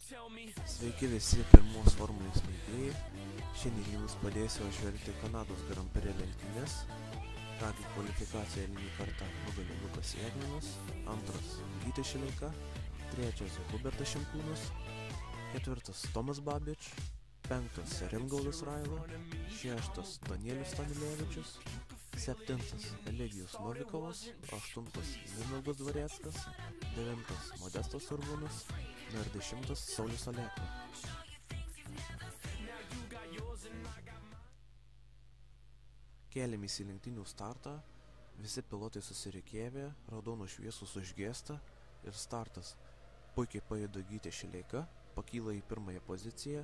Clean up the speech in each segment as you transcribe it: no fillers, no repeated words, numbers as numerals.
Sveiki visi pirmos formulės mėgėjai. Šiandien jums padėsiu apžvelgti Kanados Grand Prix lenktynes. Ragi kvalifikaciją eilinį kartą nugalė Lukas Jagminas, antras Gytis Šileika, trečias Hubertas Šimkūnas, ketvirtas Tomas Babič, penktas Rimgaudas Raila, šeštas Danielius Stanilevičius, septintas Eligijus Novikovas, aštuntas Mindaugas Dvareckas, devintas Modestas Urbūnas ir 10 Saulius Alekna. Kėlėmės į lenktynių startą, visi pilotai susirikiavę, raudonų šviesos užgėsta ir startas. Puikiai pajuda Gytis Šileika, pakyla į pirmąją poziciją.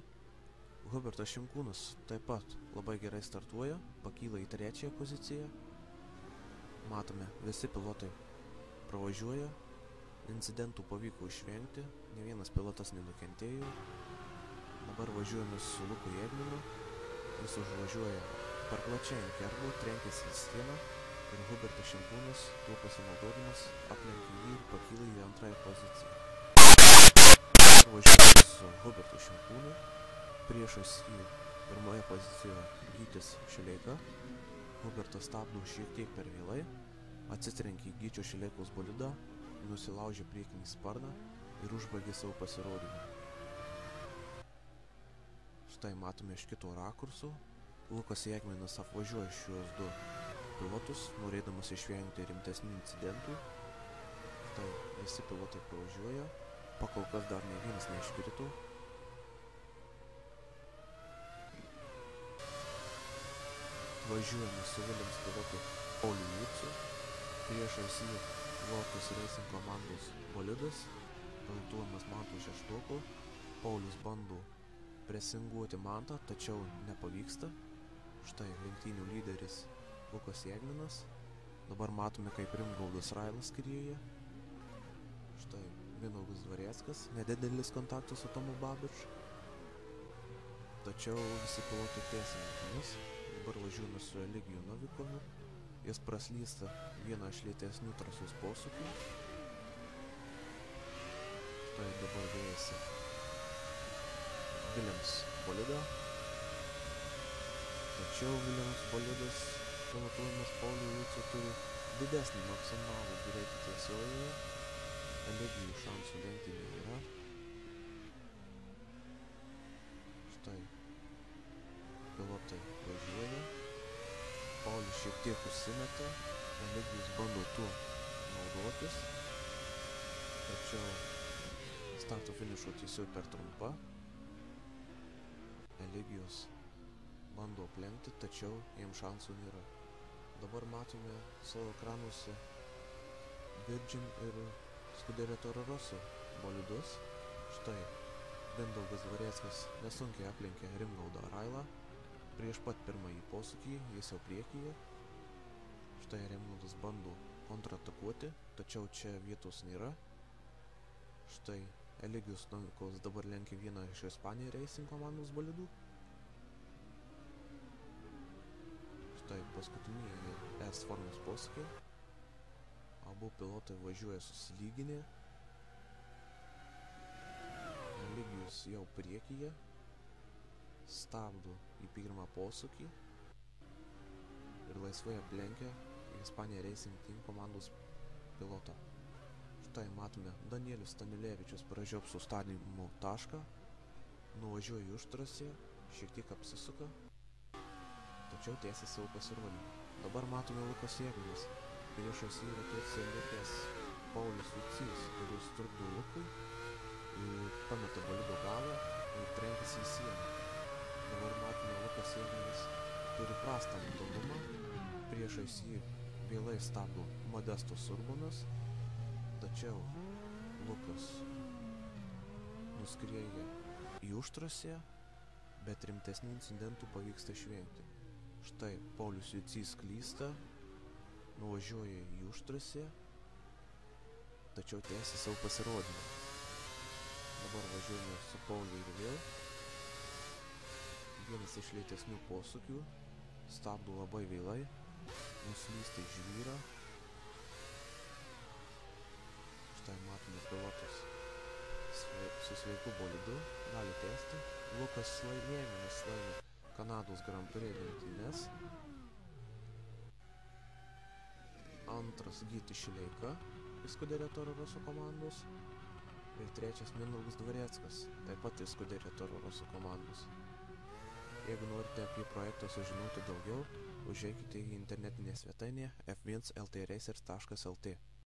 Hubertas Šimkūnas taip pat labai gerai startuoja, pakyla į trečiąją poziciją. Matome, visi pilotai pravažiuoja, incidentų pavyko išvengti, ne vienas pilotas nenukentėjo. Dabar važiuojame su Luku Jagminu, jis užvažiuoja per plačiai ant kerbo, trenkėsi į sieną ir Hubertas Šimkūnas, tuo pasinaudodamas, aplenkė jį ir pakyla į antrąją poziciją. Dabar važiuojame su Hubertu Šimkūnu, priešais jį pirmoje pozicijoje Gytis Šileika. Hubertas stabdo šiek tiek per vėlai, atsitrenkė į Gyčio Šileikos bolidą, nusilaužė priekinį sparną ir užbaigė savo pasirodymą. Štai matome iš kito rakurso. Lukas Jagminas apvažiuoja šios du pilotus, norėdamas išvengti rimtesnių incidentų. Štai visi pilotai pravažiuoja, pakol kas dar ne vienas neiškrito. Važiuojame su Williams pilotu Pauliu Juciu, priešais jį Lotus Racing komandos bolidas, pilotuojamas Manto Šeštoko. Paulius bando presinguoti Mantą, tačiau nepavyksta. Štai lenktynių lyderis Lukas Jagminas. Dabar matome, kaip Rimgaudas Raila skrieja. Štai Mindaugas Dvareckas, nedidelis kontaktas su Tomu Babič. Tačiau visi pilotai tęsia lenktynes. Dabar važiuojame su Eligiju Novikovu. Jis praslysta vieną iš lėtesnių trasos posūkių. Štai dabar vėjasi Williams bolidą. Tačiau Williams bolidas, pilotuojamas Pauliu Juciu, turi didesnį maksimalų greitį tiesiojoje. Eligijų šansų lenkti nėra. Štai pilotai važiuoja. Paulius šiek tiek užsimeta. Eligijus bando tuo naudotis. Tačiau starto finišo tiesiog per trumpa. Eligijus bando aplenkti, tačiau jam šansų nėra. Dabar matome savo ekranuose Virgin ir Scuderia Toro Rosso bolidus. Štai Mindaugas Dvareckas nesunkiai aplenkė Rimgaudą Railą. Prieš pat pirmąjį posūkį jis jau priekyje. Štai Rimgaudas bando kontratakuoti, tačiau čia vietos nėra. Štai Eligijus Novikovas dabar lenkia vieną iš Ispanija Racing komandos bolidų. Štai paskutiniai S formos posūkiai. Abu pilotai važiuoja susilyginę. Eligijus jau priekyje. Stabdo į pirmą posūkį ir laisvai aplenkia Ispanija Racing Team komandos pilotą. Štai matome, Danielius Stanilevičius pražiop sustabdymo tašką, nuvažiuoja į užtrasę, šiek tiek apsisuka, tačiau tęsia savo pasirodymą. Dabar matome Lukas Jagminas, priešais jį yra likęs Paulius Jucys, kuris trukdo Lukui ir pameta bolido galą ir trenkėsi į sieną. Dabar matome, Lukas Jagminas turi prastą matomumą, priešais jį vėlai stabdo Modestas Urbūnas, tačiau Lukas nuskrieja į užtrasę, bet rimtesnių incidentų pavyksta išvengti. Štai Paulius Jucys klysta, nuvažiuoja į užtrasę, tačiau tęsia savo pasirodymą. Dabar važiuojame su Pauliu ir vėl. Vienas iš lėtesnių posūkių, stabdo labai vėlai, nuslysta į žvyrą. Štai matome pilotus su sveiku bolidu gali tęsti. Lukas Laimėnas laimi Kanados Grand Prix lenktynes. Antras Gytis Šileika iš Scuderia Toro Rosso komandos. Ir trečias Mindaugas Dvareckas, taip pat iš Scuderia Toro Rosso komandos. Jeigu norite apie projektą sužinoti daugiau, užeikite į internetinę svetainę f1ltracers.lt.